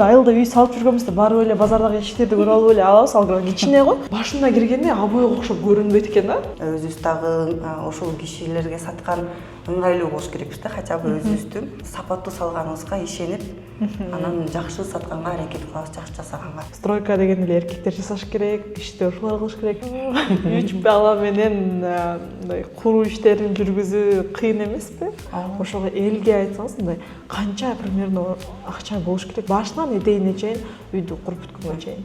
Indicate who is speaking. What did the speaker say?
Speaker 1: Айылда үй салып жүргенбизде барып эле базардагы иштерди көрүп алып эле алабыз, ал кичине го. Башына киргенде обойго окшоп көрүнбөйт экен да.
Speaker 2: Өзүбүз дагы ошол кишилерге саткан ыңгайлуу болуш керекпиз да, хотя бы өзүбүздүн сапаттуу салганыбызга ишенип, анан жакшы сатканга аракет кылабыз, жакшы жасаганга.
Speaker 1: Стройка деген эле эркектер жасаш керек, ишти ушулар кылыш керек. 3 бала менен мындай куруу иштерин жүргүзүү кыйын эмеспи? Ошого элге айтсаңыз, мындай канча примерно акча болуш керек? Башынан эдейине чейин үйдү куруп бүткөнгө чейин.